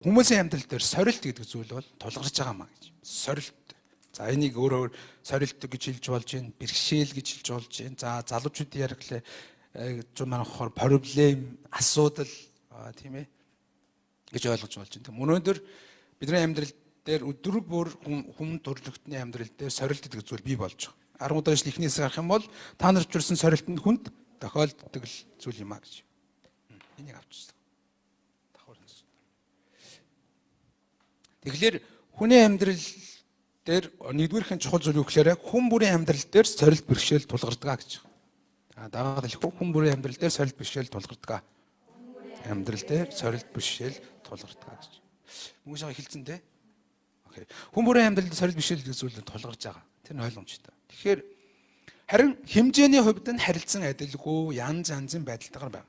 Хүмүүсийн амьдрал дээр сорилт гэдэг зүйл бол тулгарч байгаа маа гэж. Сорилт. За энийг өөрөөр сорилт гэж хэлж болж байна, бэрхшээл гэж хэлж болж байна. За залуучуудын яриглаа манайхаар проблем, асуудал тийм ээ гэж ойлгож болж байна. Өнөөдөр бидний амьдрал дээр өдөр бүр хүн төрлөختний амьдрал дээр сорилт гэдэг зүйл бий болж байгаа. 10 удаа ижил ихнээс гарах юм бол та нар чурсан сорилтанд хүнд тохиолддог зүйл юм а гэж. Энийг авчихсан. Тэгэхээр хүний амьдрал дээр нэгдүгээрхэн чухал зүйл юу гэхээр хүн бүрийн амьдрал дээр сорилт бэрхшээл тулгардаг гэж. Дагаад хэлэхгүй хүн бүрийн амьдрал дээр сорилт бэрхшээл тулгардаг. Амьдрал дээр сорилт бэрхшээл тулгардаг гэж. Хүмүүсээ хэлсэн дээ. Окей. Хүн бүрийн амьдрал дээр сорилт бэрхшээл гэдэг зүйл тулгарч байгаа. Тэр нь ойлгомжтой. Тэгэхээр харин хэмжээний хувьд нь харилцан адилгүй янз янзын байдалтайгаар байна.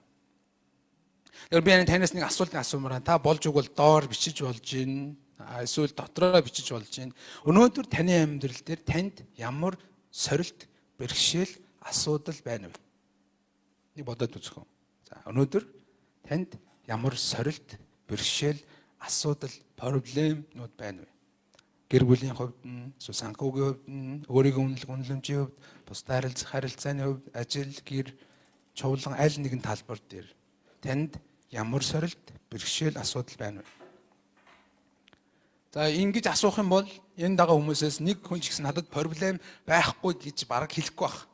Тэгэхээр би танаас нэг асуулт асуумаар та болж өгвөл доор бичиж болж гин эсвэл дотроо бичиж болж байна. Өнөөдөр таны амьдрал дээр танд ямар сорилт, бэрхшээл, асуудал байна вэ? Нэг бодоод үзэх үү. За өнөөдөр танд ямар сорилт, бэрхшээл, асуудал, проблемнууд байна вэ? Гэр бүлийн хувьд нь, санхүүгийн хувьд нь, өөрийн үнэлэмжийн хувьд, бусдад харилцааны хувьд, ажил, гэр, чуулган аль нэгэн талбар дээр танд ямар сорилт, бэрхшээл, асуудал байна вэ? За ингэж асуух юм бол энэ дага хүмүүсээс нэг хүн ч гэсэн надад проблем байхгүй гэж бараг хэлэхгүй байх.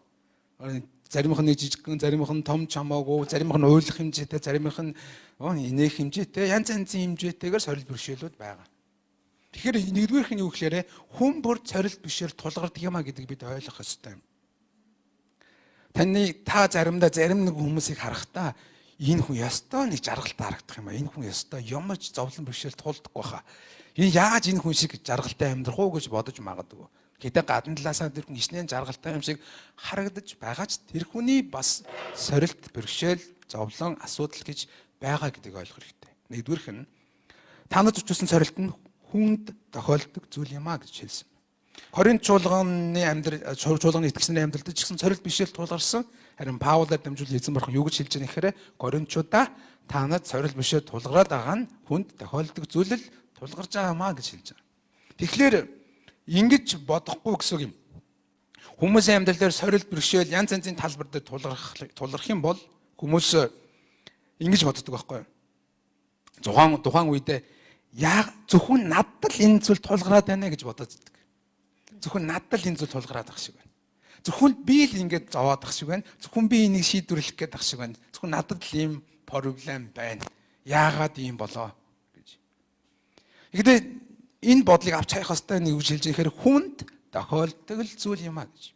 Заримх нь жижигхэн, заримх нь том чамаагүй, заримх нь уйлах хэмжээтэй, заримх нь инээх хэмжээтэй, янз янзын хэмжээтэйгээр сорилт бэрхшээлүүд байгаа. Тэгэхээр нэгдүгээрх нь юу гэхээр хүн бүр сорилт бэрхшээл тулгардаг юм а гэдэг бид ойлгох ёстой юм. Та заримдаа зарим нэг хүмүүсийг харахтаа энэ хүн ёстой нэг жаргалтай харагдах юм а. Энэ хүн ёстой юмч зовлон бэрхшээл тулдахгүй хаа. Энэ яаж энэ хүн шиг жаргалтай амьдрах уу гэж бодож магадгүй. Гэтэ гадна талаасаа тэр хүн ичнээн жаргалтай юм шиг харагдаж байгаа ч тэр хүний бас сорилт, бэрхшээл, зовлон, асуудал гэж байгаа гэдгийг ойлгох хэрэгтэй. Нэгдүгээрх нь та нарт өчсөн сорилт нь хүнд тохиолддог зүйл юм а гэж хэлсэн. Коринт чуулганы итгэгчний амьдралд ч гэсэн сорилт бэрхшээл тулгарсан. Харин Паулаар дамжуулан эзэн бурхан юу гэж хэлж байгаа нэхээр Коринтчуудаа та нарт сорилт бэрхшээл тулгараад байгаа нь хүнд тохиолддог зүйл л тулгарч байгаа маа гэж хэлж байгаа. Тэгэхээр ингэж бодохгүй гэсэн юм. Хүмүүсийн амьдрал дээр сорилт бэрхшээл янз янзын талбар дээр тулгарх юм бол хүмүүс ингэж боддог байхгүй юу? Тухайн үедээ зөвхөн надад л энэ зүйл тулгараад байна гэж бодож байдаг. Зөвхөн надад л энэ зүйл тулгараад ах шиг байна. Зөвхөн би л ингэж зовоод ах шиг байна. Зөвхөн би энийг шийдвэрлэх гээд ах шиг байна. Зөвхөн надад л ийм проблем байна. Яагаад ийм болоо? Гэхдээ энэ бодлыг авч хайх хэвээр нэг үгж хэлж ихээр хүнд тохиолдог л зүйл юм а гэж.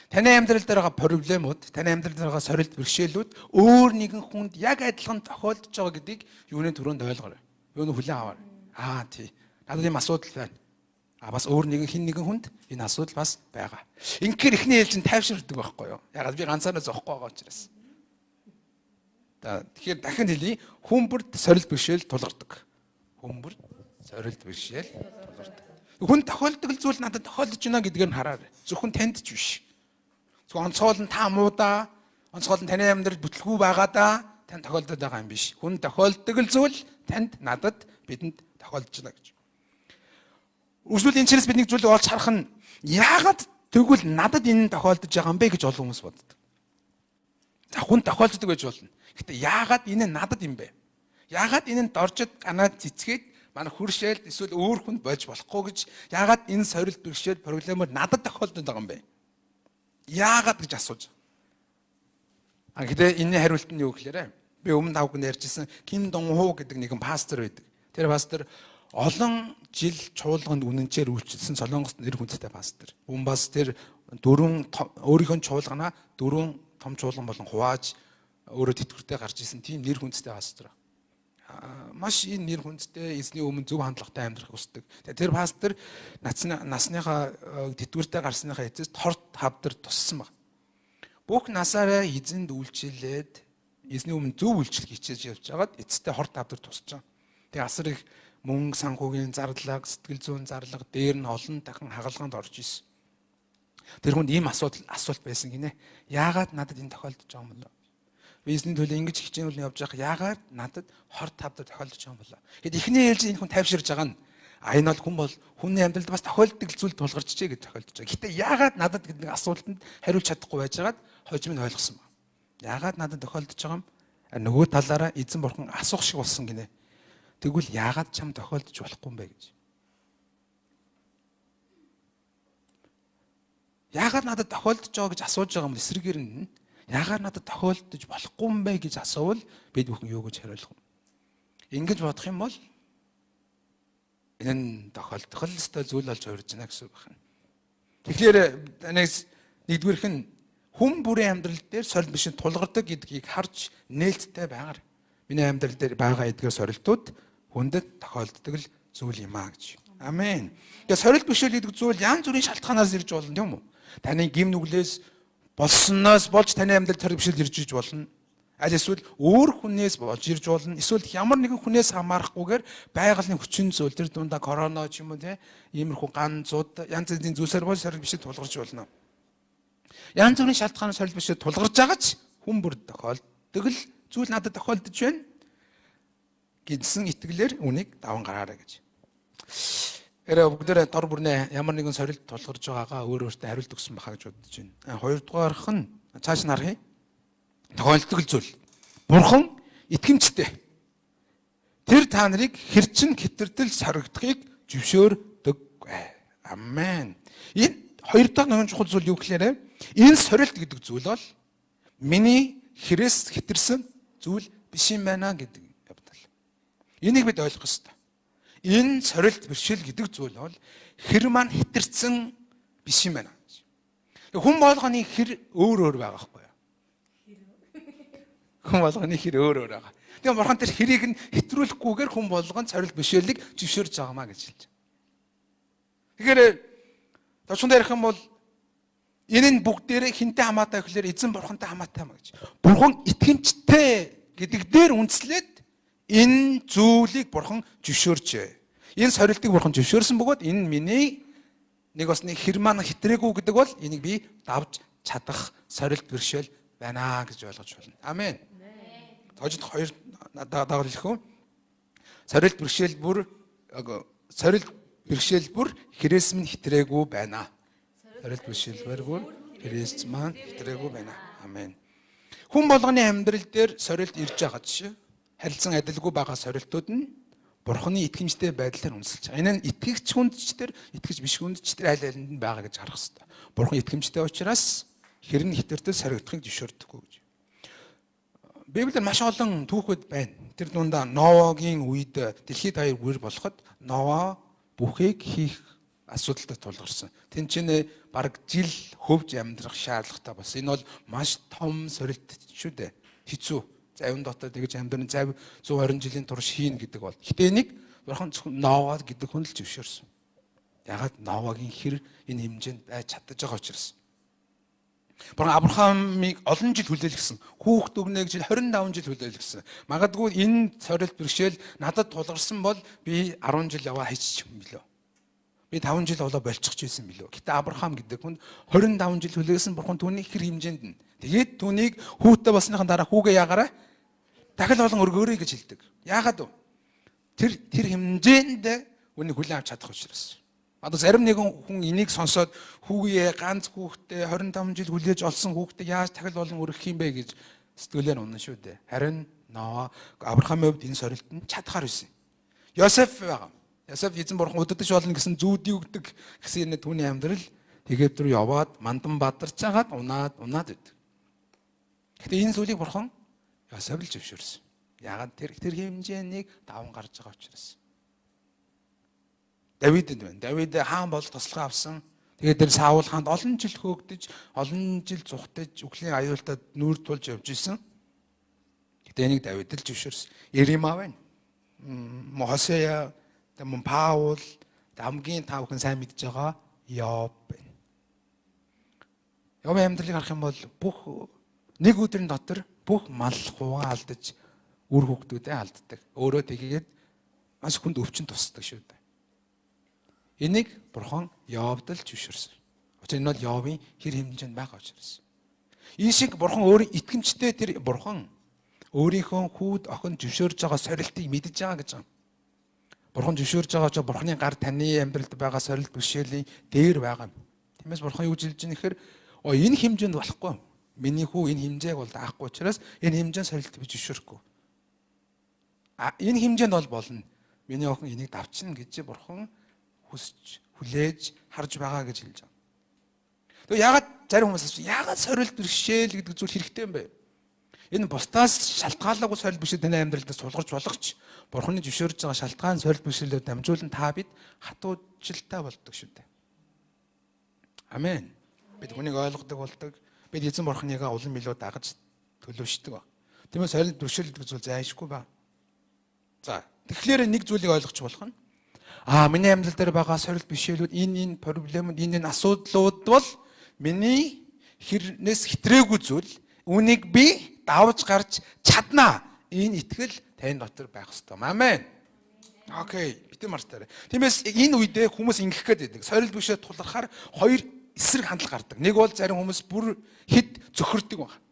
Таны амьдрал дээр байгаа проблемууд, таны амьдрал дээр байгаа сорилт бэрхшээлүүд өөр нэгэн хүнд яг адилхан тохиолдож байгаа гэдгийг юуны төрөнд ойлгоорой. Юуны хүлээн аваарай. Тий. Надад ийм асуудал байна. Бас өөр хин нэгэн хүнд энэ асуудал бас байгаа. Инхээр эхний ээлжинд тайвширдаг байхгүй юу? Ягаад би ганцаараа зовхгүй байгаа учраас. Тэгэхээр дахин хэлье. Хүн бүрд сорилт бэрхшээл тулгардаг. Хүн бүрд сорилт бэрхшээл тулгардаг. Хүн тохиолдог зүйл надад тохиолдож байна гэдгээр нь хараарай. Зөвхөн танд ч биш. Зөвхөн онцгой нь та муудаа, онцгой нь таны амьдралд бүтлгүй байгаадаа танд тохиолдоод байгаа юм биш. Хүн тохиолдог зүйл танд, надад, бидэнд тохиолдож байна гэж. Үргэлжлүүл энэ чирээс бид нэг зүйлийг олж харах нь яагаад тэгвэл надад энэ тохиолдож байгаа юм бэ гэж олон хүмүүс боддог. За хүн тохиолддог байж болно. Гэтэ яагаад энэ надад юм бэ? Яагаад энэ доржид ганаад цэцгээд манай хүршээлд эсвэл өөр хүнд болж болохгүй гэж яагаад энэ сорилт бэрхшээл проблемээр надад тохиолдоод байгаа юм бэ? Яагаад гэж асууж. Гэтэ энэний хариулт нь юу гэхээр би өмнө тавг ярьжсэн Ким Донху гэдэг нэгэн пастор байдаг. Тэр пастор олон жил чуулганд үнэнчээр үйлчилсэн Солонгост нэр хүндтэй пастор. Бас тэр өөрийнхөө чуулганаа 4 том чуулган болон хувааж өөрөө тэтгэвртэй гарч исэн тийм нэр хүндтэй пастор. Маш энэ нэр хүндтэй эзний өмнө зөв хандлагатай амьдрах хүсдэг. Тэр пастор насныхаа тэтгэвртэй гарсныхаа эцэс торт хавдар туссан баг. Бүх насаараа эзэнд үйлчлээд эзний өмнө зөв үйлчлэл хичээж явж байгаад эцэстээ хорт хавдар тусч байгаа. Тэгээ асар их мөнгө санхүүгийн зарлага, сэтгэл зүйн зарлага дээр нь олон дахин хагалгаанд орж исэн. Тэр хүнд ийм асуулт байсан гинэ. Яагаад надад энэ тохиолдож байгаа юм бэ? бизнесний төлөө ингэж хичээнүүл явж байгаа. Яагаад надад хор тавдар тохиолдож байгаа юм болоо. Тэгэхэд эхний ээлж энэ хүн тайвширж байгаа нь энэ бол хүний амьдралд бас тохиолддог зүйл тулгарчжээ гэж тохиолдож байгаа. Гэтэ яагаад надад гэдэг асуултанд хариулж чадахгүй байж байгаад хожим нь ойлгосон ба. Яагаад надад тохиолдож байгаа юм? Нөгөө талаараа эзэн бурхан асуух шиг болсон гинэ. Тэгвэл яагаад чам тохиолдож болохгүй юм бэ гэж. Яагаад надад тохиолдож байгаа гэж асууж байгаа юм эсрэгээр нь яагаад надад тохиолдож болохгүй юм бэ гэж асуувал бид бүхэн юу гэж хариулах вэ? Ингэж бодох юм бол энэ нь тохиолдох л ёстой зүйл болж хувирж байна гэсэн үг байна. Тэгэхээр нэгдүгээрх нь хүн бүрийн амьдрал дээр сорилт биш тулгардаг гэдгийг харж нээлттэй байгаар. Миний амьдрал дээр байгаа эдгээр сорилтууд хүндэд тохиолддог л зүйл юм а гэж. Амен. Тэгээ сорилт бишэл гэдэг зүйл янз бүрийн шалтгаанаас ирж болно тийм үү? Таны гим нүглээс болсноос болж таны амьдрал сорилт бишэл ирж иж болно. Аль эсвэл өөр хүнээс болж ирж болно. Эсвэл ямар нэгэн хүнээс хамаарахгүйгээр байгалийн хүчин зүйл тэр дундаа корона ч юм уу тийм иймэрхүү ганцууд янз бүрийн зүйлсээр бол сорилт бишэл тулгарч болно. Янз бүрийн шалтгаанаар сорилт бишэл тулгарч байгаа ч хүн бүр тохиолддог л зүйл надад тохиолдож байна гэдсэн итгэлээр үнийг даван гараарай гэж. Бүгдээрээ дор бүрнээ ямар нэгэн сорилт тулгарч байгаагаа өөр өөртөө хариулт өгсөн бахаа гэж бодож байна. Хоёрдугаарх нь цааш нь харъя. Тохиолддог зүйл. Бурхан итгэмжтэй. Тэр та нарыг хэрчин хэтэрдэл соригдохыг зөвшөөрдөг. Амен. Энэ хоёр дахь нэгэн чухал зүйл юу гэхээр энэ сорилт гэдэг зүйл бол миний хэрэгс хэтэрсэн зүйл биш юм байна гэдэг явдал. Энийг бид ойлгох ёстой. Энэ сорилт бэрхшээл гэдэг зүйл бол хэр маань хэтэрсэн биш юм байна. Хүн болгоны хэр өөр өөр байгаа байхгүй юу? Хүн болгоны хэр өөр өөр байгаа. Тэгээ бурхан тэр хэрийг нь хэтрүүлэхгүйгээр хүн болгон сорилт бэрхшээлийг зөвшөөрж байгаамаа гэж хэлж байна. Тэгэхээр төвчөнд ярих юм бол энэ нь бүгдээрээ хинтээ хамаатай гэхлээр эзэн бурхантай хамаатай маа гэж. Бурхан итгэмжтэй гэдэг дээр үндэслээд энэ зүйлийг бурхан зөвшөөрчээ. Энэ сорилтыг бурхан зөвшөөрсөн бөгөөд энэ миний нэг бас нэг хэр маань хэтрээгүй гэдэг бол энийг би давж чадах сорилт бэрхшээл байна гэж ойлгож байна. Амен. Тожид хоёр дагаар хэлэх үү? Сорилт бэрхшээл бүр хэрэгс минь хэтрээгүй байна. Сорилт бэрхшээл бүр хэрэгс маань хэтрээгүй байна. Амен. Хүн болгоны амьдрал дээр сорилт ирж байгаа жишээ. Харилцан адилгүй байгаа сорилтууд нь бурханы итгэмжтэй байдлаар үндэслэж байгаа. Энэ нь итгэгч хүндчдэр, итгэж биш хүндчдэр аль алинд нь байгаа гэж харах хэрэгтэй. Бурхан итгэмжтэй учраас хэрн хитэртэл соригдохыг зөвшөөрдөггүй гэж. Библиэр маш олон түүхүүд байна. Тэр дундаа Новагийн үед дэлхийд хаяр гүр болоход Нова бүхийг хийх асуудалтай тулгарсан. Тэн чинь бараг жил хөвж амьдрах шаардлагатай болсон. Энэ бол маш том сорилт шүү дээ. Хэцүү. Завин дотор тэгж амьдрын зав 120 жилийн турш хийн гэдэг бол. Гэтэ энийг бурхан зөвхөн Нова гэдэг хүн л зөвшөөрсөн. Ягаад Новагийн хэр энэ хэмжээнд байж чадаж байгаа учраас. Бурхан Авраамыг олон жил хүлээлгэсэн. Хүүхд өгнө гэж 25 жил хүлээлгэсэн. Магадгүй энэ сорилт бэрхшээл надад тулгарсан бол би 10 жил яваа хийчих юм билүү. Би 5 жил болоо болчихж байсан билүү. Гэтэ Авраам гэдэг хүн 25 жил хүлээлгэсэн бурхан түүний хэр хэмжээнд нь. Тэгээд түүнийг хүүтэй болсныхан дараа хүүгээ яагараа дахил болон өргөөрэй гэж хэлдэг. Яагаад вэ? Тэр хэмжээнд үнийг хүлээн авч чадах учраас. Одоо зарим нэгэн хүн энийг сонсоод хүүгээ ганц хүүхдээ 25 жил хүлээж олсон хүүхдээ яаж дахил болон өргөх юм бэ гэж сэтгэлээр унана шүү дээ. Харин Нова Авраамын хувьд энэ сорилт нь чадхаар байсан. Йосеф байгаа. Йосеф эзэн бурхан удирдах болно гэсэн зүүдий өгдөг гэсэн энэ түүний амьдрал тэгээд рүү яваад мандан бадарч хагаад унаад идэв. Гэтэ энэ зүйлийг бурхан Йосеф л зөвшөөрсөн. Яагаад тэр хэмжээнийг даван гарч байгаа учраас. Давидэд байна. Давид хаан болж тослогоо авсан. Тэгээд тэр Саул хаанд олон жил хөөгдөж, олон жил зүхтэж, үхлийн аюултад нүүр тулж явж исэн. Гэтэ энийг Давид л зөвшөөрсөн. Иремаа байна. Мосея, тэм Паул, хамгийн тавхан сайн мэдж байгаа Йоб байна. Йобын амьдралыг харах юм бол бүх нэг өдрийн дотор бүх мал хуваа алдаж, үр хүүхдүүдээ алддаг. Өөрөө тэгээд маш хүнд өвчин тусдаг шүү дээ. Энийг бурхан Йобд л зөвшөөрсөн. Учир нь бол Йобын хэр хэмжээнд байгаа учраас. Энэ шиг бурхан өөрөө итгэмжтэй тэр бурхан өөрийнхөө хүүд охин зөвшөөрж байгаа сорилтыг мэдж байгаа гэж байна. Бурхан зөвшөөрж байгаа ч Бурханы гар таны амьдралд байгаа сорилт бэрхшээлийн дээр байгаа юм. Тиймээс Бурхан юу жилж байгаа нэхэр энэ хэмжээнд болохгүй. Миний хүү энэ хэмжээг бол даахгүй учраас энэ хэмжээнд сорилт би зөвшөөрөхгүй. Энэ хэмжээнд бол болно. Миний охин энийг давчна гэж Бурхан хүсэж хүлээж харж байгаа гэж хэлж байгаа. Тэгээ ягаад зарим хүмүүс асууж ягаад сорилт бэрхшээл гэдэг зүйл хэрэгтэй юм бэ? Энэ бусдаас шалтгаалаагүй сорилт бэрхшээл таны амьдралд сулгарч болохч Бурханы зөвшөөрж байгаа шалтгаан сорилт бэрхшээлээр дамжуулан та бид хатуужилтай болдог шүү дээ. Амен. Бид хүнийг ойлгодог болдог. Бид эзэн Бурханыгаа улам илүү дагаж төлөвшдөг. Тиймээс сорилт бэрхшээл гэдэг зүйл зайлшгүй ба. За, тэгэхээр нэг зүйлийг ойлгож болох нь миний амьдрал дээр байгаа сорилт бэрхшээлүүд энэ проблемууд энэ асуудлууд бол миний хэрнээс хэтрээгүй зүйл. Үүнийг би давж гарч чаднаа. Энэ итгэл тань дотор байх ёстой. Амен. Окей, битэн марстаарай. Тиймээс энэ үедээ хүмүүс ингэх гээд байдаг. Сорилт бэрхшээл тулгархаар хоёр эсрэг хандлага гардаг. Нэг бол зарим хүмүүс бүр хэд зөхөрдөг байна.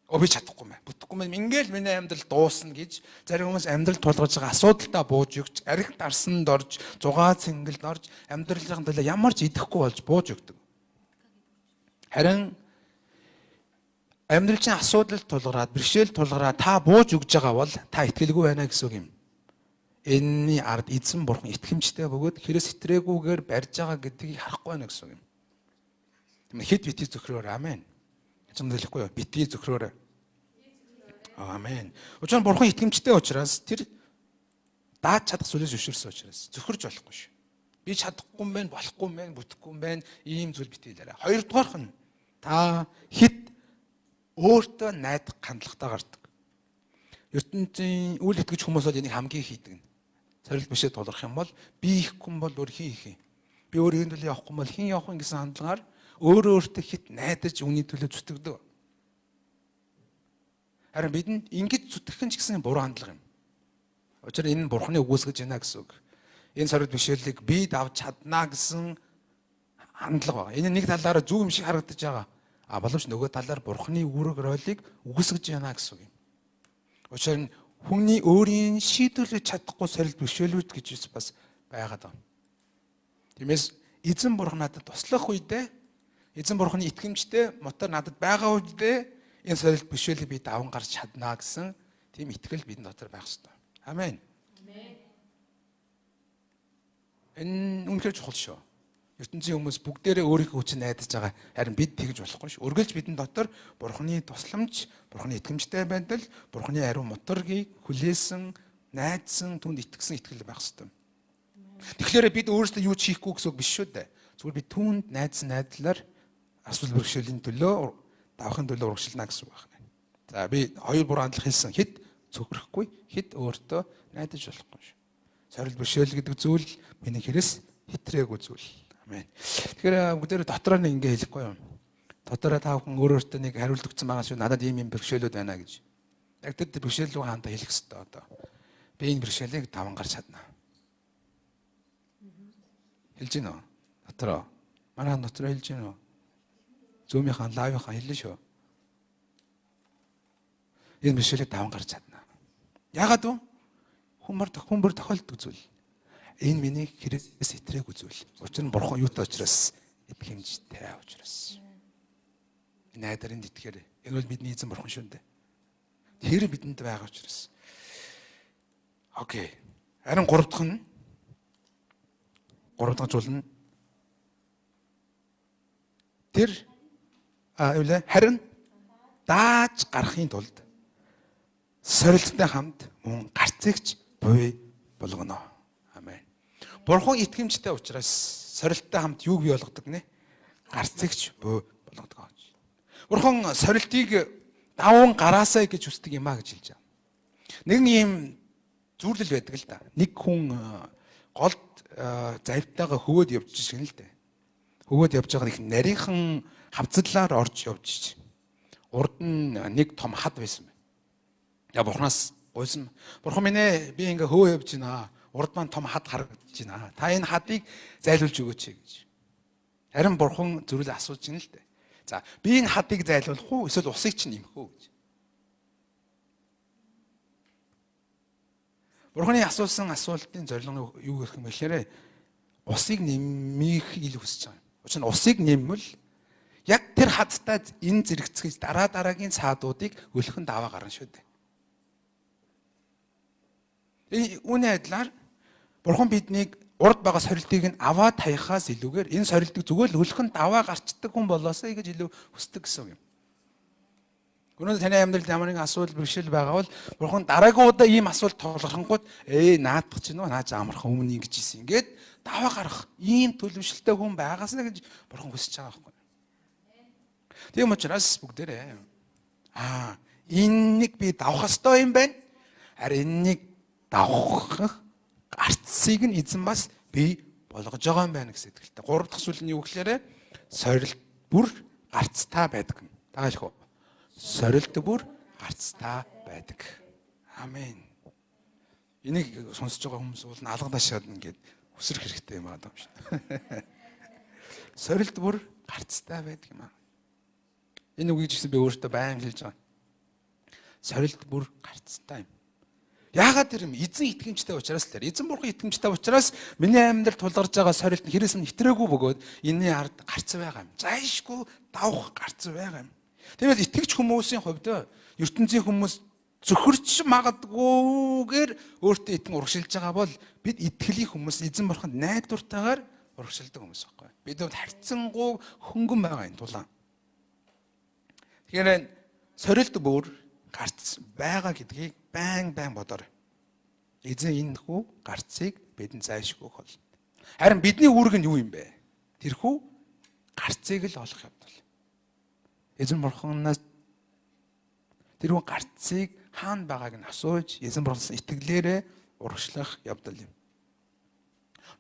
Би чадахгүй мэн. Бүтэхгүй мэн. Ингээл миний амьдрал дуусна гэж зарим хүмүүс амьдрал тулгаж байгаа асуудалтай бууж өгч, арх дарсанд орж, зугаа цэнгэлд орж, амьдралын төлөө ямар ч идэхгүй болж бууж өгдөг. Харин амьдралын асуудал тулгараад, бэрхшээл тулгараад та бууж өгж байгаа бол та итгэлгүй байна гэсэн үг юм. Энэний ард эзэн Бурхан итгэмжтэй бөгөөд хэрэс хэтрээгүйгээр барьж байгаа гэдгийг харахгүй байна гэсэн үг юм. Хэд битгий зөвхрөөр амен. Хэлэхгүй юу? Битгий зөвхрөөр. Амен. Учир нь Бурхан итгэмжтэй учраас тэр дааж чадах зүйлээс зөвшөөрсөн учраас зөвхөрж болохгүй шүү. Би чадахгүй юм байна, болохгүй юм байна, бүтэхгүй юм байна. Ийм зүйл битгийлээрэ. Хоёрдугаарх нь та хэд өөртөө найдах хандлагатай гардаг. ертөнцийн үйл итгэж хүмүүс бол энийг хамгийн хийдэг. Сорилт бишээ тулгарх юм бол би ихгүй юм бол өөр хин их юм. Би өөр энэ төлөө явахгүй бол хин явах юм гэсэн хандлагаар өөрөө өөртөө хит найдаж үүний төлөө зүтгэдэг. Харин бидэнд ингэж зүтгэх нь ч гэсэн буруу хандлага юм. Учир энэ нь Бурханы үгүйсгэж байна гэсэн үг. Энэ сорилт бишээлийг би давж чаднаа гэсэн хандлага байна. Энэ нэг талаараа зөв юм шиг харагдаж байгаа. Боловч нөгөө талаар Бурханы үүрэг роолыг үгүйсгэж байна гэсэн үг юм. Учир нь хүний өөрийн шийдвэрлэж чадахгүй сорилт бишээлүүд гэж бас байгаад байна. Тиймээс эзэн Бурхан надад туслах үедээ эзэн Бурханы итгэмжтэй мотор надад байгаа үедээ энэ сорилт бишээлийг би даван гарч чаднаа гэсэн тийм итгэл бидний дотор байх ёстой. Амен. Энэ үнэхээр чухал шүү. ертөнцийн хүмүүс бүгдээрээ өөрийнхөө хүчин найдаж байгаа. Харин бид тэгж болохгүй шүү. Үргэлж бидний дотор Бурханы тусламж, Бурханы итгэмжтэй байдал, Бурханы ариун моторгийг хүлээсэн, найдсан, түнд итгэсэн итгэл байх ёстой. Тэгэхээр бид өөрсдөө юу ч хийхгүй гэсэн үг биш шүү дээ. Зүгээр би түнд найдсан найдлаар асуул бэрхшээлийн төлөө давахын төлөө урагшилна гэсэн үг байна. За би 2-3 хандлага хэлсэн. Хэд цөхрөхгүй, хэд өөртөө найдаж болохгүй шүү. Сорилт бэрхшээл гэдэг зүйл миний хэрэгс хэтрээгүй зүйл. Амен. Тэгэхээр бүгдээр дотроо нэг ингэ хэлэхгүй юм. Дотроо та бүхэн өөрөөсөө нэг хариулт өгсөн байгаа шүү. Надад ийм юм бэрхшээлүүд байна гэж. Яг тэр бэрхшээл рүү хаантаа хэлэх хэрэгтэй одоо. Би энэ бэрхшээлийг даван гарч чадна. Хэлж гинөө. Дотроо. Манай дотроо хэлж гинөө. Зүүмийнхаа лавийнхаа хэлнэ шүү. Энэ бэрхшээлийг даван гарч чадна. Яагаад вэ? Хүмүүр тохиолддог зүйл. Энэ миний хэрэгс итрээгүй зүйл. Учир нь Бурхан юутай учраас итгэмжтэй учраас. Энэ айдаранд итгэхээр энэ бол бидний эзэн Бурхан шүү дээ. Тэр бидэнд байгаа учраас. Окей. Харин гурав дахь зүйл нь тэр харин дааж гарахын тулд сорилттой хамт мөн гарцэгч буй болгоно. Амен. Бурхан итгэмжтэй учраас сорилттой хамт юуг бий болгодог нэ? Гарцэгч буй болгодог. Бурхан сорилтыг даван гараасай гэж хүсдэг юм а гэж хэлж байгаа. Нэгэн ийм зүйлэл байдаг л да. Нэг хүн голд завьтайгаа хөвөөд явж шиг л дээ. Хөвөөд явж байгаа нэг нарийнхан хавцлаар орж явж. Урд нь нэг том хад байсан байна. Я Бурханаас гуйсан. Бурхан минь ээ би ингээ хөө явж байна. Урд маань том хад харагдаж байна. Та энэ хадыг зайлуулж өгөөч гэж. Харин Бурхан зүрэл асууж байна л дээ. За би энэ хадыг зайлуулах уу эсвэл усыг чинь нэмэх үү гэж. Бурханы асуусан асуултын зорилго нь юу гэх юм бэ гэхээр усыг нэмэх ил хүсэж байгаа юм. Учир нь усыг нэмвэл яг тэр хадтай энэ зэрэгцгийж дараагийн цаадуудыг өлөхөн даваа гарна шүү дээ. Үүний адилаар Бурхан биднийг урд байгаа сорилтыг нь аваад хаяхаас илүүгээр энэ сорилтыг зүгээр л өлөхөн даваа гарчдаг хүн болоосоо гэж илүү хүсдэг гэсэн юм. Өнөөдөр таны амьдралд ямар нэгэн асуудал бэрхшээл байгаа бол Бурхан дараагийн удаа ийм асуулт тулгархангууд наадах чинь наач амархан өмнө ингэж ийсэн. Ингээд даваа гарах ийм төлөвшөлтэй хүн байгаасаа гэж Бурхан хүсэж байгаа байхгүй. Тийм учраас бүгдээрээ энэнийг би давах ёстой юм байна. Харин энэнийг давах гарцыг нь эзэн бас би болгож байгаа юм байна гэсэн итгэлтэй. Гурав дахь зүйл нь юу гэхээр сорилт бүр гарцтай байдаг. Тагаалх уу? Сорилт бүр гарцтай байдаг. Амен. Энийг сонсож байгаа хүмүүс бол алга ташаад ингээд өсрөх хэрэгтэй юм аа юм шиг. Сорилт бүр гарцтай байдаг юм аа. Энэ үгийг ч гэсэн би өөртөө баян хэлж байгаа. Сорилт бүр гарцтай юм. Яагаад тэр юм? Эзэн итгэмжтэй учраас л тэр. Эзэн Бурхан итгэмжтэй учраас миний амьдралд тулгарч байгаа сорилт нь хэрэгс нь хэтрээгүй бөгөөд энэний ард гарц байгаа юм. Зайшгүй давах гарц байгаа юм. Тэгвэл итгэгч хүмүүсийн хувьд ертөнцийн хүмүүс зөвхөрч магадгүйгээр өөртөө итгэн урагшилж байгаа бол бид итгэлийн хүмүүс эзэн Бурханд найдвартайгаар урагшилдаг хүмүүс байхгүй. Бидэд харьцангуй хөнгөн байгаа энэ тулаан. Тэгэхээр сорилт бүр гарц байгаа гэдгийг байн бодоорой. Эзэн энэ хүү гарцыг бидэнд зайшгүй холно. Харин бидний үүрэг нь юу юм бэ? Тэрхүү гарцыг л олох явдал. Эзэн Бурханаас тэрхүү гарцыг хаана байгааг нь асууж, эзэн Бурханаас итгэлээрээ урагшлах явдал юм.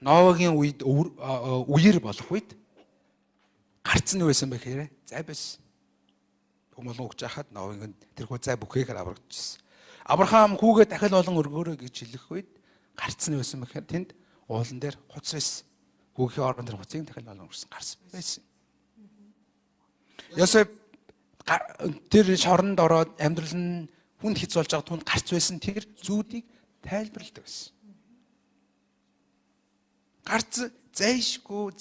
Ноагийн үед үер болох үед гарц нь байсан бэхээр зай байсан. Хүмүүс өгч хахад Ноагийн тэрхүү зай бүхээхээр аврагдчихсан. Авраам хүүгээ дахил олон өргөөрэй гэж хэлэх үед гарц нь байсан бэхээр тэнд уулан дээр хуц байсан. Хүүгийн орон дээр хуцыг дахил олон өргөсөн гарц байсан. Йосеф тэр шоронд ороод амьдрал нь хүнд хэц болж байгаа түнд гарц байсан тэр зүүдийг тайлбарладаг байсан. Гарц зайшгүй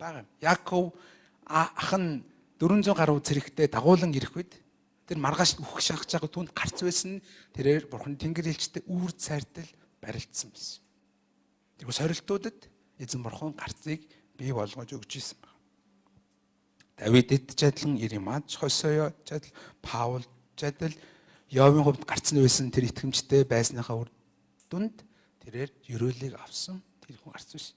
байгаа юм. Яков ах нь 400 гаруй цэрэгтэй дагуулan ирэх үед тэр маргааш үхэх шахаж байгаа түнд гарц байсан тэрээр Бурхан Тэнгэр элчтэй үр цайртал барилдсан байсан. Тэгвэл сорилтуудад эзэн Бурхан гарцыг бий болгож өгч ирсэн байна. Давидэд ч адилхан, Иремад, Хосея ч адил, Паул ч адил Йовын хувьд гарц нь байсан тэр итгэмжтэй байсныхаа үр дүнд тэрээр ерөөлийг авсан тэр хүн гарц байсан.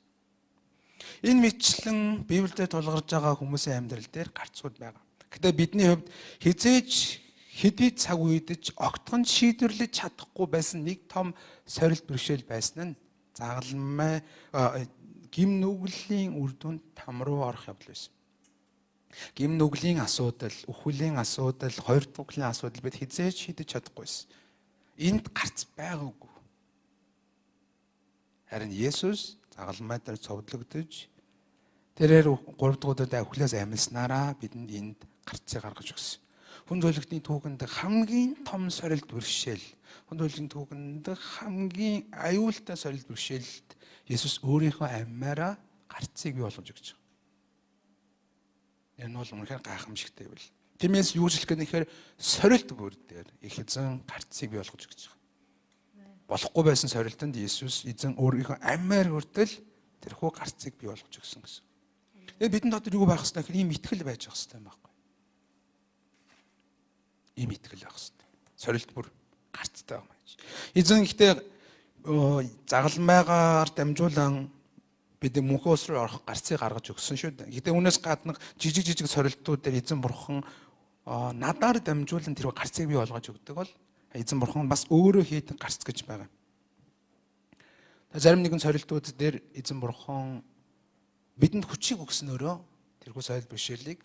Энэ мэтчлэн Библиэд тулгарч байгаа хүмүүсийн амьдрал дээр гарцууд байгаа. Гэтэ бидний хувьд хизээж хэдий цаг үедж огтхон шийдвэрлэж чадахгүй байсан нэг том сорилт бэрхшээл байсан нь загалмай гим нүглийн үр дүнд там руу орох явдал байсан. Гим нүглийн асуудал, үхвэлийн асуудал, хоёр туглын асуудал бид хизээж шийдэж чадахгүйсэн. Энд гарц байгаагүй. Харин Есүс загалмай дээр цовдлогдож тэрээр 3 дахь удаа өхлөөс амьснараа бидэнд энд гарцыг гаргаж өгсөн. Хүн зөвлөгтний түүхэнд хамгийн том сорилт бэрхшээл, хүн зөвлөлийн түүхэнд хамгийн аюултай сорилт бэрхшээлд Есүс өөрийнхөө амьмаараа гарцыг бий болгож өгч байгаа. Энэ бол үнэхээр гайхамшигтай байл. Тиймээс юу ч хэлэх гэхээр сорилт бүр дээр их эзэн гарцыг бий болгож өгч байгаа. Болохгүй байсан сорилтонд Есүс эзэн өөрийнхөө амьмаар хүртэл тэрхүү гарцыг бий болгож өгсөн гэсэн. Тэгээд бидэнд дотор юу байх хэвээр ийм итгэл байж байгаа хэвээр байхгүй. Ийм итгэл байх хэвээр. Сорилт бүр гарцтай юм аа. Эзэн ихтэй загалмайгаар дамжуулан бид мөнхөө ус руу орох гарцыг гаргаж өгсөн шүү дээ. Гэтэ үүнээс гадна жижиг сорилтууд дээр эзэн Бурхан надаар дамжуулан тэр гарцыг бий болгож өгдөг бол эзэн Бурхан бас өөрөө хийдэг гарц гэж байгаа. Зарим нэгэн сорилтууд дээр эзэн Бурхан бидэнд хүчийг өгснөөрөө тэрхүү сорилт бэрхшээлийг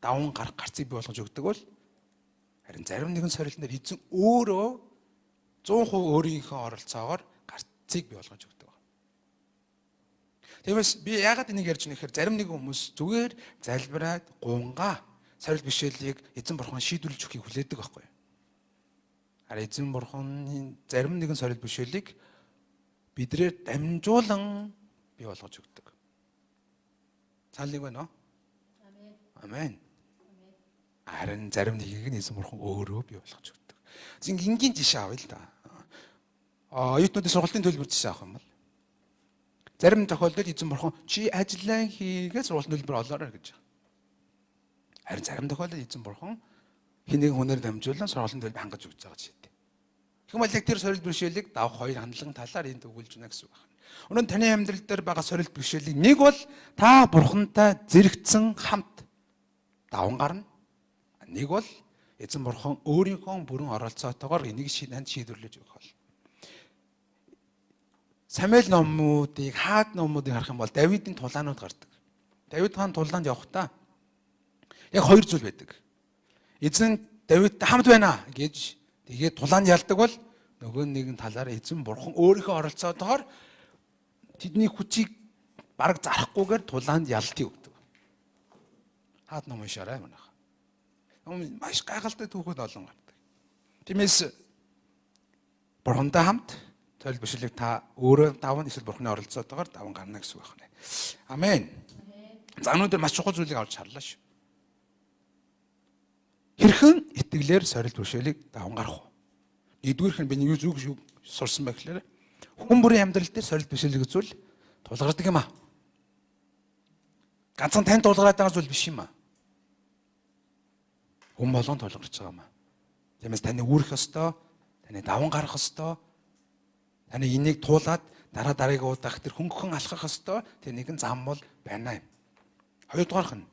даван гарах гарцыг бий болгож өгдөг бол харин зарим нэгэн сорилтын дээр эзэн өөрөө 100% өөрийнхөө оролцоогоор гарцыг бий болгож өгдөг. Тэгээс би яагаад энийг ярьж байна гэхээр зарим нэг хүмүүс зүгээр залбираад гунгаа сорилт бэрхшээлийг эзэн Бурхан шийдвэрлэж өгөхийг хүлээдэг байхгүй. Харин эзэн бурхан зарим нэгэн сорил бишэлийг бидрээр дамжуулан бий болгож өгдөг. Цаалыг байна уу? Амен. Харин зарим нэгийг нь эзэн бурхан өөрөө бий болгож өгдөг. Энгийн жишээ авъя л да. Оюутнуудын сургалтын төлбөр жишээ авах юм бол зарим тохиолдолд эзэн бурхан чи ажиллаа хийгээд сургалтын төлбөр олоорой гэж. Харин зарим тохиолдолд эзэн бурхан хин нэгэн хүнээр дамжуулан сургалтын төлбөр хангаж өгч байгаа ч гэдэг. Тэгм бол яг тэр сорил бэрхшээлийг давах хоёр хандлан талаар энд өгүүлж байна гэсэн үг байна. Өнөөдөр таны амьдрал дээр байгаа сорил бэрхшээлийг нэг бол та бурхантай зэрэгцэн хамт даван гарна. Нэг бол эзэн бурхан өөрийнхөө бүрэн оролцоотойгоор энийг шийдвэрлэж өгөх бол. Самуэль номуудыг, Хаад номуудыг харах юм бол Давидын тулаанууд гардаг. Давид хаан тулаанд явахдаа яг хоёр зүйл байдаг. Эзэн Давидтай хамт байна гэж тэгээд тулаанд ялдаг бол нөгөө нэгэн талаараа эзэн бурхан өөрийнхөө оролцоотойгоор тэдний хүчийг бараг зарахгүйгээр тулаанд ялтыг өгдөг. Хаад ном уншаарай манайха. Маш гайхалтай түүхүүд олон гардаг. Тиймээс бурхантай хамт сорил бэрхшээлийг та өөрөө даван эсвэл бурханы оролцоотойгоор даван гарна гэсэн үг байна. Амен. За өнөөдөр маш чухал зүйлийг авч харлаа шүү. Хэрхэн итгэлээр сорил бэрхшээлийг даван гарах вэ? Нэгдүгээрх нь би юу зүг сурсан байх гэхээр хүн бүрийн амьдрал дээр сорил бэрхшээлийг үзвэл тулгардаг юм аа. Ганцхан тань тулгараад байгаа зүйл биш юм аа. Хүн болгон тулгарч байгаа юм аа. Тиймээс таны үүрэх ёстой, таны даван гарах ёстой, таны энийг туулаад дараагийн удаах тэр хөнгөн алхах ёстой тэр нэгэн зам бол байна юм. Хоёрдугаарх нь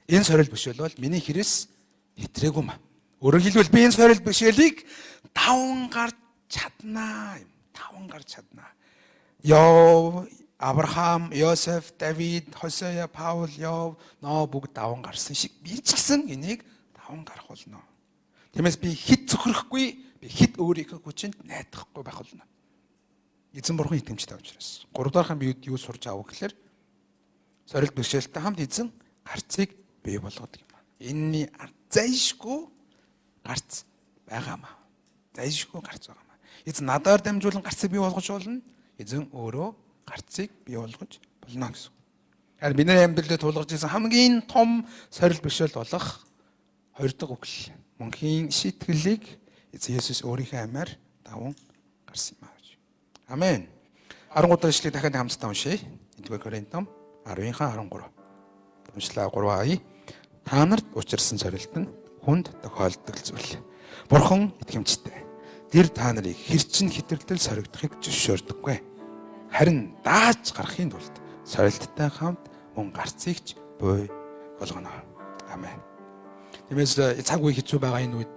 энэ сорил бэрхшээл бол миний хэрэгс хэтрээгүй маа. Өөрөөр хэлбэл би энэ сорил бэрхшээлийг даван гарч чаднаа юм. Даван гарч чаднаа. Йов, Авраам, Йосеф, Давид, Хосея, Паул, Йов, Ноа бүгд даван гарсан шиг би ч гэсэн энийг даван гарах болно. Тиймээс би хит зөвхөрөхгүй, би хит өөрийнхөө хүчинд найдахгүй байх болно. Эзэн бурхан итгэмжтэй учраас. Гуравдугаархан би юу сурч авах гэхээр сорил бэрхшээлтэй хамт эзэн гарцыг бий болгодог юм. Энэний зайшгүй гарц байгаамаа. Зайшгүй гарц байгаамаа. Эзэн надаар дамжуулан гарцыг бий болгож болно. Эзэн өөрөө гарцыг бий болгож болно гэсэн. Харин бидний амьдралд тулгарч ирсэн хамгийн том сорил бэрхшээл болох хоёр дахь үгэл мөнхийн шийтгэлийг эзэн Есүс өөрийнхөө амиар даван гарсан юм аа. Амен. 13 дахь ишлэгийг дахиад хамтдаа уншъя. 1-р Коринт ном 10-13. Уншлаа 3 Та нарт учирсан сорилт нь хүнд тохиолддог зүйл. Бурхан итгэмжтэй. Тэр та нарыг хэрчин хитрэлдэл соригдохыг зөвшөөрдөггүй. Харин дааж гарахын тулд сорилттой хамт мөн гарцыгч буй болгоно. Амен. Тиймээс цаг үе хэцүү байгаа энэ үед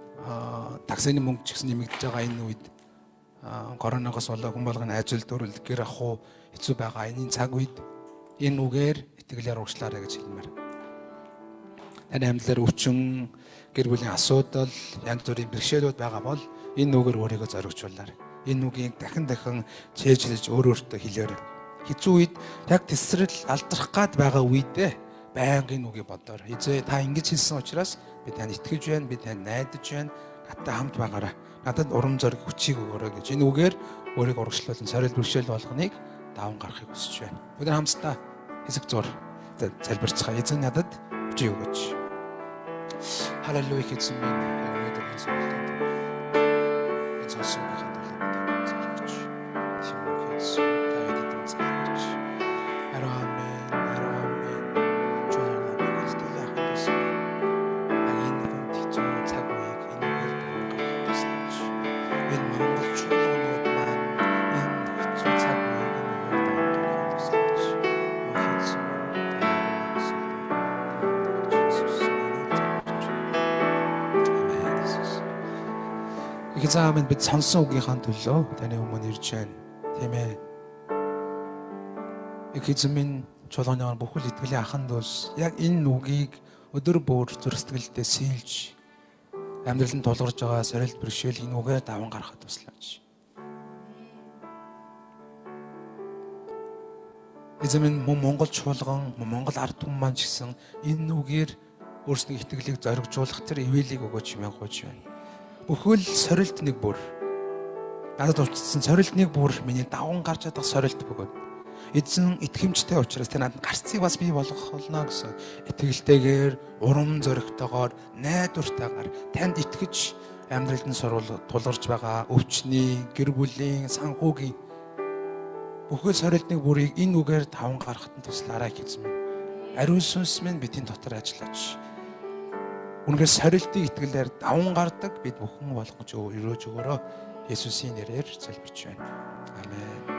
таксины мөнгө ч гэсэн нэмэгдэж байгаа энэ үед коронавигоос болоод хүн болгоны ажил дөрвөл гэр ахуй хэцүү байгаа энэ цаг үед энэ үгээр итгэлээр урагшлаарай гэж хэлмээр. Таны амьдралаар өвчин, гэр бүлийн асуудал, янз бүрийн бэрхшээлүүд байгаа бол энэ үгээр өөрийгөө зоригжуулаарай. Энэ үгийг дахин чэйжлэж өөртөө хэлээрэй. Хэцүү үед яг тесрэл алдрах гад байгаа үедээ байнга энэ үгийг бодоор. Эзээ та ингэж хэлсэн учраас би танд итгэж байна, би танд найдаж байна. Надтай хамт байгаарай. Надад урам зориг хүчийг өгөөрэй гэж энэ үгээр өөрийгөө урагшлуулсан сорил бэрхшээл болгоныг даван гарахыг хүсэж байна. Өнөөдөр хамтдаа хэсэг зур залбирцгаая. Эзэн надад хүчийг өгөөч. Халелуя эзэн минь өнөөдөр энэ зүйлд эзэн сүнхийхээ төлөө залбирч. Тимүх эзэн тавиад залбирч. Амен. Чуулган бүгдээ хатас. Агин хүн тийчүү цаг үеийг энэ үгээр гаргаж. Энэ Монгол чуулганууд маань энэ хэцүү цаг үеийг энэ үгээр гаргаж. Эзэн бид сонсон үгийнхаа төлөө таны өмнө ирж байна. Тийм ээ. Эзэн минь чуулганы бүхэл итгэлийн ахын дүүс яг энэ үгийг өдөр бүр зүрх сэтгэлдээ сэлж амьдралд нь тулгарч байгаа сорилт бэрхшээл энэ үгээр даван гаргахад туслаач. Эзэн минь Монгол чуулган, Монгол ард түмэн маань ч гэсэн энэ үгээр өөрсдийн итгэлийг зоригжуулах тэр ивэлийг өгөөч юм гооч байна. Бүхэл сорилт нэг бүр. Надад уучлсан сорилт нэг бүр миний даван гарч чадах сорилт бөгөөд. Эзэн итгэмжтэй учраас тэр надад гарцыг бас бий болгох болно гэсэн итгэлтэйгээр, урам зоригтойгоор, найдвартайгаар танд итгэж амьдралд нь тулгарч байгаа өвчний, гэр бүлийн, санхүүгийн бүхэл сорилтны бүрийг энэ үгээр даван гаргахад нь туслаарай гэж эзэн. Ариун сүнс минь бидний дотор ажиллаж. Үнэхээр сорилтын итгэлээр даван гардаг бид бүхэн болгож өрөөж өгөөрэй. Есүсийн нэрээр залбирч байна. Амен.